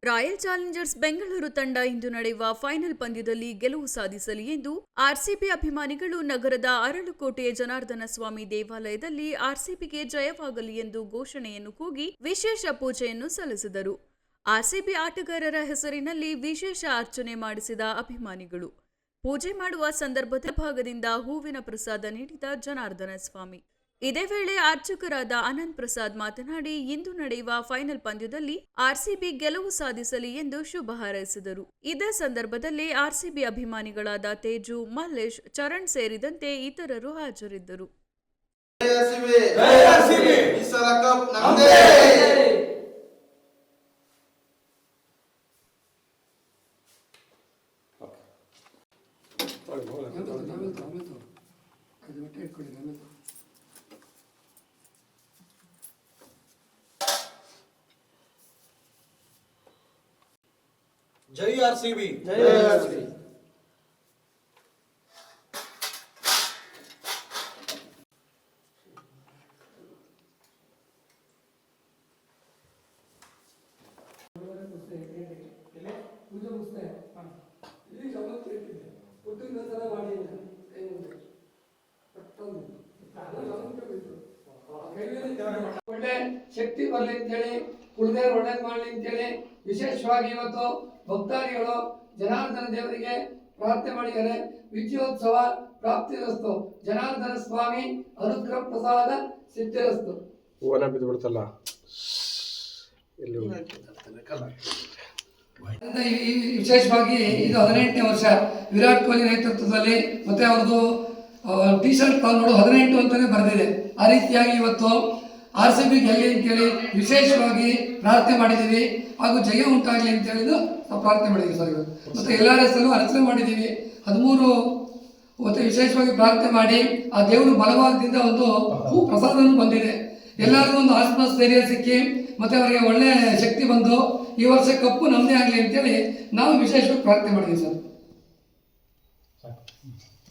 Royal Challengers Bengaluru ತಂಡ ಇಂದು ನಡೆಯುವ final ಪಂದ್ಯದಲ್ಲಿ ಗೆಲುವು ಸಾಧಿಸಲಿ ಎಂದು ಆರ್ಸಿಬಿ ಅಭಿಮಾನಿಗಳು ನಗರದ ಅರಳುಕೋಟೆ ಜನಾರ್ದನ ಸ್ವಾಮಿ ದೇವಾಲಯದಲ್ಲಿ ಆರ್ಸಿಬಿಗೆ ಜಯವಾಗಲಿ ಎಂದು ಘೋಷಣೆಯನ್ನು ಕೂಗಿ ವಿಶೇಷ ಪೂಜೆಯನ್ನು ಸಲ್ಲಿಸಿದರು. ಆರ್ಸಿಬಿ ಆಟಗಾರರ ಹೆಸರಿನಲ್ಲಿ ವಿಶೇಷ ಅರ್ಚನೆ ಮಾಡಿಸಿದ ಅಭಿಮಾನಿಗಳು ಪೂಜೆ ಮಾಡುವ ಸಂದರ್ಭದ ಭಾಗದಿಂದ ಹೂವಿನ ಪ್ರಸಾದ ನೀಡಿದ ಜನಾರ್ದನ ಸ್ವಾಮಿ. ಇದೇ ವೇಳೆ ಅರ್ಚಕರಾದ ಅನಂತ್ ಪ್ರಸಾದ್ ಮಾತನಾಡಿ, ಇಂದು ನಡೆಯುವ ಫೈನಲ್ ಪಂದ್ಯದಲ್ಲಿ ಆರ್ಸಿಬಿ ಗೆಲುವು ಸಾಧಿಸಲಿ ಎಂದು ಶುಭ ಹಾರೈಸಿದರು. ಇದೇ ಸಂದರ್ಭದಲ್ಲಿ ಆರ್ಸಿಬಿ ಅಭಿಮಾನಿಗಳಾದ ತೇಜು, ಮಲ್ಲೇಶ್, ಚರಣ್ ಸೇರಿದಂತೆ ಇತರರು ಹಾಜರಿದ್ದರು. जय आरसीबी जय आरसीबी। ಒಳ್ಳೆ ಶಕ್ತಿ ಬರಲಿ ಅಂತೇಳಿ ಕುಲದೇವರು ಒಳ್ಳೇದು ಮಾಡಲಿ ಅಂತೇಳಿ ವಿಶೇಷವಾಗಿ ಇವತ್ತು ಭಕ್ತಾದಿಗಳು ಜನಾರ್ದನ ದೇವರಿಗೆ ಪ್ರಾರ್ಥನೆ ಮಾಡಿದ್ದಾರೆ. ವಿಜಯೋತ್ಸವ ಪ್ರಾಪ್ತಿರಸ್ತು, ಜನಾರ್ದನ ಸ್ವಾಮಿ ಅನುಗ್ರಹ ಪ್ರಸಾದ ಸಿದ್ಧಿರಸ್ತು. ಹೂವನ ಬಿದ್ದು ಬಿಡ್ತಲ್ಲ ವಿಶೇಷವಾಗಿ ಇದು 18ನೇ ವರ್ಷ ವಿರಾಟ್ ಕೊಹ್ಲಿ ನೇತೃತ್ವದಲ್ಲಿ, ಮತ್ತೆ ಅವ್ರದ್ದು ಟಿ ಶರ್ಟ್ ನೋಡು 18 ಅಂತಾನೆ ಬರೆದಿದೆ. ಆ ರೀತಿಯಾಗಿ ಇವತ್ತು ಆರ್ಸಿಬಿ ಗೆಲ್ಲಿ ಅಂತೇಳಿ ವಿಶೇಷವಾಗಿ ಪ್ರಾರ್ಥನೆ ಮಾಡಿದ್ದೀವಿ. ಹಾಗೂ ಜಯ ಉಂಟಾಗಲಿ ಅಂತ ಹೇಳಿದ್ದು ನಾವು ಪ್ರಾರ್ಥನೆ ಮಾಡಿದ್ದೀವಿ ಸರ್. ಇವತ್ತು ಮತ್ತೆ ಎಲ್ಲರ ಹೆಸರು ಅರ್ಚನೆ ಮಾಡಿದ್ದೀವಿ. 13 ಮತ್ತೆ ವಿಶೇಷವಾಗಿ ಪ್ರಾರ್ಥನೆ ಮಾಡಿ ಆ ದೇವರು ಬಲವಾದದಿಂದ ಒಂದು ಹೂ ಪ್ರಸಾದವನ್ನು ಬಂದಿದೆ. ಎಲ್ಲರಿಗೂ ಒಂದು ಆತ್ಮಸ್ಥೈರ್ಯ ಸಿಕ್ಕಿ ಮತ್ತೆ ಅವರಿಗೆ ಒಳ್ಳೆ ಶಕ್ತಿ ಬಂದು ಈ ವರ್ಷ ಕಪ್ಪು ನಮ್ಮದೇ ಆಗಲಿ ಅಂತೇಳಿ ನಾವು ವಿಶೇಷವಾಗಿ ಪ್ರಾರ್ಥನೆ ಮಾಡಿದ್ದೀವಿ ಸರ್.